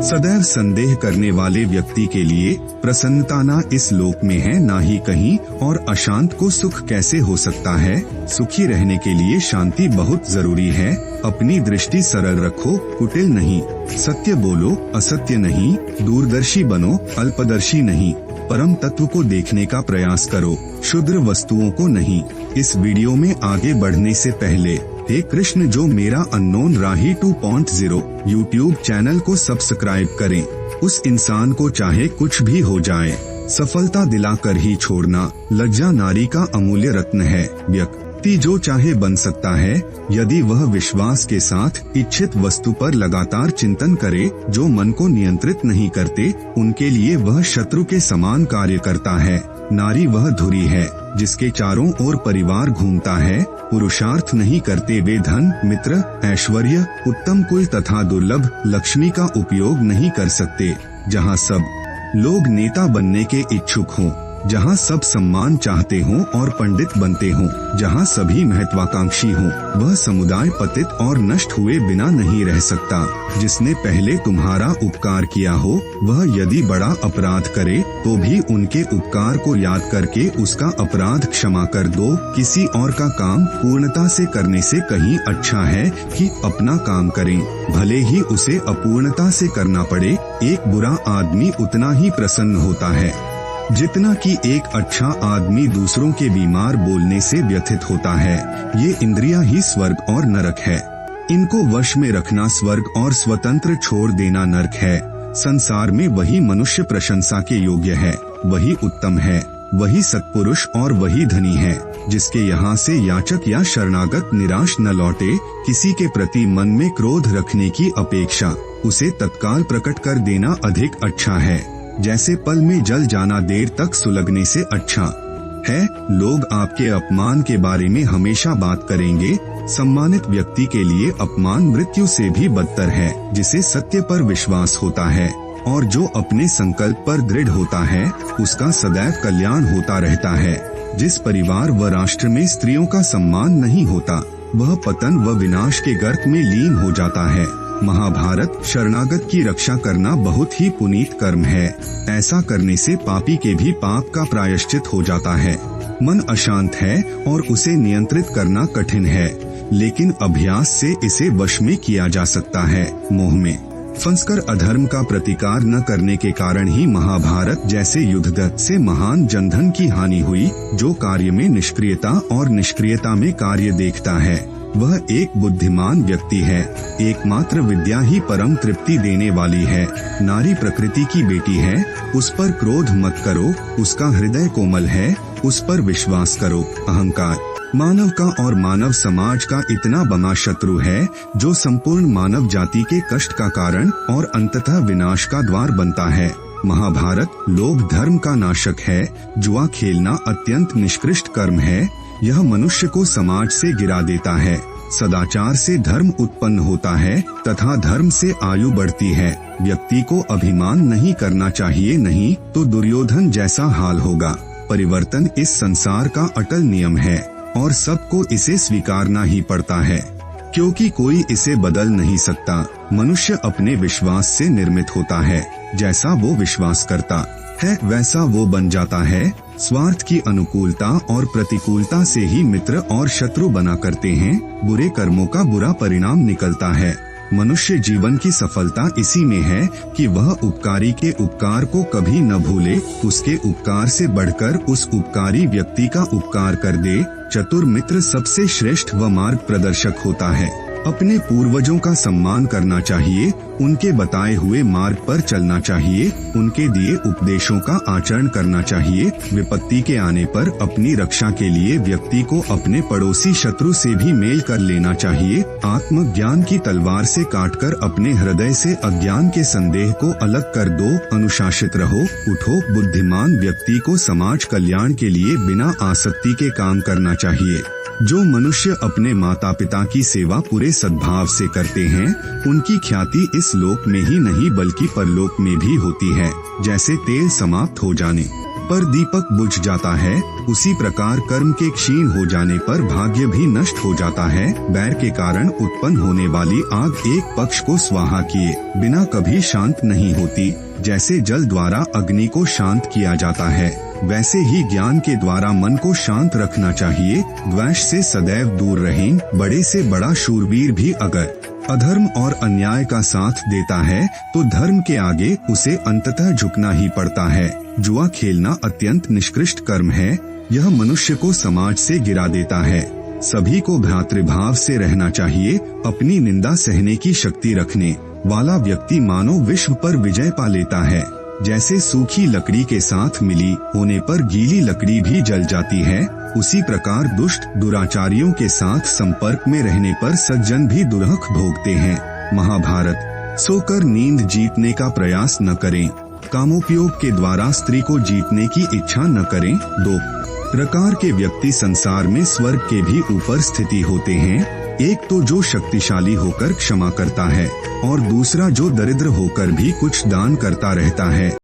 सदैव संदेह करने वाले व्यक्ति के लिए प्रसन्नता ना इस लोक में है ना ही कहीं, और अशांत को सुख कैसे हो सकता है। सुखी रहने के लिए शांति बहुत जरूरी है। अपनी दृष्टि सरल रखो, कुटिल नहीं। सत्य बोलो, असत्य नहीं। दूरदर्शी बनो, अल्पदर्शी नहीं। परम तत्व को देखने का प्रयास करो, क्षुद्र वस्तुओं को नहीं। इस वीडियो में आगे बढ़ने से पहले हे कृष्ण, जो मेरा अननोन राही 2.0 यूट्यूब चैनल को सब्सक्राइब करें। उस इंसान को चाहे कुछ भी हो जाए, सफलता दिलाकर ही छोड़ना लज्जा नारी का अमूल्य रत्न है। व्यक्ति जो चाहे बन सकता है यदि वह विश्वास के साथ इच्छित वस्तु पर लगातार चिंतन करे। जो मन को नियंत्रित नहीं करते उनके लिए वह शत्रु के समान कार्य करता है। नारी वह धुरी है जिसके चारों ओर परिवार घूमता है। पुरुषार्थ नहीं करते वे धन, मित्र, ऐश्वर्य, उत्तम कुल तथा दुर्लभ लक्ष्मी का उपयोग नहीं कर सकते। जहाँ सब लोग नेता बनने के इच्छुक हों, जहाँ सब सम्मान चाहते हों और पंडित बनते हों, जहाँ सभी महत्वाकांक्षी हों, वह समुदाय पतित और नष्ट हुए बिना नहीं रह सकता। जिसने पहले तुम्हारा उपकार किया हो वह यदि बड़ा अपराध करे तो भी उनके उपकार को याद करके उसका अपराध क्षमा कर दो। किसी और का काम पूर्णता से करने से कहीं अच्छा है कि अपना काम करें, भले ही उसे अपूर्णता से करना पड़े। एक बुरा आदमी उतना ही प्रसन्न होता है जितना कि एक अच्छा आदमी दूसरों के बीमार बोलने से व्यथित होता है। ये इंद्रियां ही स्वर्ग और नरक है। इनको वश में रखना स्वर्ग और स्वतंत्र छोड़ देना नरक है। संसार में वही मनुष्य प्रशंसा के योग्य है, वही उत्तम है, वही सत्पुरुष और वही धनी है जिसके यहाँ से याचक या शरणागत निराश न लौटे। किसी के प्रति मन में क्रोध रखने की अपेक्षा उसे तत्काल प्रकट कर देना अधिक अच्छा है। जैसे पल में जल जाना देर तक सुलगने से अच्छा है। लोग आपके अपमान के बारे में हमेशा बात करेंगे। सम्मानित व्यक्ति के लिए अपमान मृत्यु से भी बदतर है। जिसे सत्य पर विश्वास होता है और जो अपने संकल्प पर दृढ़ होता है उसका सदैव कल्याण होता रहता है। जिस परिवार व राष्ट्र में स्त्रियों का सम्मान नहीं होता वह पतन व विनाश के गर्त में लीन हो जाता है। महाभारत, शरणागत की रक्षा करना बहुत ही पुनीत कर्म है। ऐसा करने से पापी के भी पाप का प्रायश्चित हो जाता है। मन अशांत है और उसे नियंत्रित करना कठिन है, लेकिन अभ्यास से इसे वश में किया जा सकता है। मोह में फंसकर अधर्म का प्रतिकार न करने के कारण ही महाभारत जैसे युद्ध से महान जनधन की हानि हुई। जो कार्य में निष्क्रियता और निष्क्रियता में कार्य देखता है वह एक बुद्धिमान व्यक्ति है। एकमात्र विद्या ही परम तृप्ति देने वाली है। नारी प्रकृति की बेटी है, उस पर क्रोध मत करो। उसका हृदय कोमल है, उस पर विश्वास करो। अहंकार मानव का और मानव समाज का इतना बड़ा शत्रु है जो संपूर्ण मानव जाति के कष्ट का कारण और अंततः विनाश का द्वार बनता है। महाभारत लोभ धर्म का नाशक है। जुआ खेलना अत्यंत निष्कृष्ट कर्म है। यह मनुष्य को समाज से गिरा देता है। सदाचार से धर्म उत्पन्न होता है तथा धर्म से आयु बढ़ती है। व्यक्ति को अभिमान नहीं करना चाहिए, नहीं तो दुर्योधन जैसा हाल होगा। परिवर्तन इस संसार का अटल नियम है और सबको इसे स्वीकारना ही पड़ता है, क्योंकि कोई इसे बदल नहीं सकता। मनुष्य अपने विश्वास से निर्मित होता है। जैसा वो विश्वास करता है वैसा वो बन जाता है। स्वार्थ की अनुकूलता और प्रतिकूलता से ही मित्र और शत्रु बना करते हैं। बुरे कर्मों का बुरा परिणाम निकलता है। मनुष्य जीवन की सफलता इसी में है कि वह उपकारी के उपकार को कभी न भूले, उसके उपकार से बढ़कर उस उपकारी व्यक्ति का उपकार कर दे। चतुर मित्र सबसे श्रेष्ठ व मार्ग प्रदर्शक होता है। अपने पूर्वजों का सम्मान करना चाहिए, उनके बताए हुए मार्ग पर चलना चाहिए, उनके दिए उपदेशों का आचरण करना चाहिए। विपत्ति के आने पर अपनी रक्षा के लिए व्यक्ति को अपने पड़ोसी शत्रु से भी मेल कर लेना चाहिए। आत्मज्ञान की तलवार से काटकर अपने हृदय से अज्ञान के संदेह को अलग कर दो। अनुशासित रहो, उठो। बुद्धिमान व्यक्ति को समाज कल्याण के लिए बिना आसक्ति के काम करना चाहिए। जो मनुष्य अपने माता पिता की सेवा पूरे सद्भाव से करते हैं उनकी ख्याति इस लोक में ही नहीं बल्कि परलोक में भी होती है। जैसे तेल समाप्त हो जाने पर दीपक बुझ जाता है, उसी प्रकार कर्म के क्षीण हो जाने पर भाग्य भी नष्ट हो जाता है। बैर के कारण उत्पन्न होने वाली आग एक पक्ष को स्वाहा किए बिना कभी शांत नहीं होती। जैसे जल द्वारा अग्नि को शांत किया जाता है, वैसे ही ज्ञान के द्वारा मन को शांत रखना चाहिए। द्वेष से सदैव दूर रहें। बड़े से बड़ा शूरवीर भी अगर अधर्म और अन्याय का साथ देता है तो धर्म के आगे उसे अंततः झुकना ही पड़ता है। जुआ खेलना अत्यंत निकृष्ट कर्म है। यह मनुष्य को समाज से गिरा देता है। सभी को भ्रातृभाव से रहना चाहिए। अपनी निंदा सहने की शक्ति रखने वाला व्यक्ति मानो विश्व पर विजय पा लेता है। जैसे सूखी लकड़ी के साथ मिली होने पर गीली लकड़ी भी जल जाती है, उसी प्रकार दुष्ट दुराचारियों के साथ संपर्क में रहने पर सज्जन भी दुर्हक भोगते हैं। महाभारत। सोकर नींद जीतने का प्रयास न करें। कामोपयोग के द्वारा स्त्री को जीतने की इच्छा न करें। 2 प्रकार के व्यक्ति संसार में स्वर्ग के भी ऊपर स्थिति होते हैं। एक तो जो शक्तिशाली होकर क्षमा करता है और दूसरा जो दरिद्र होकर भी कुछ दान करता रहता है।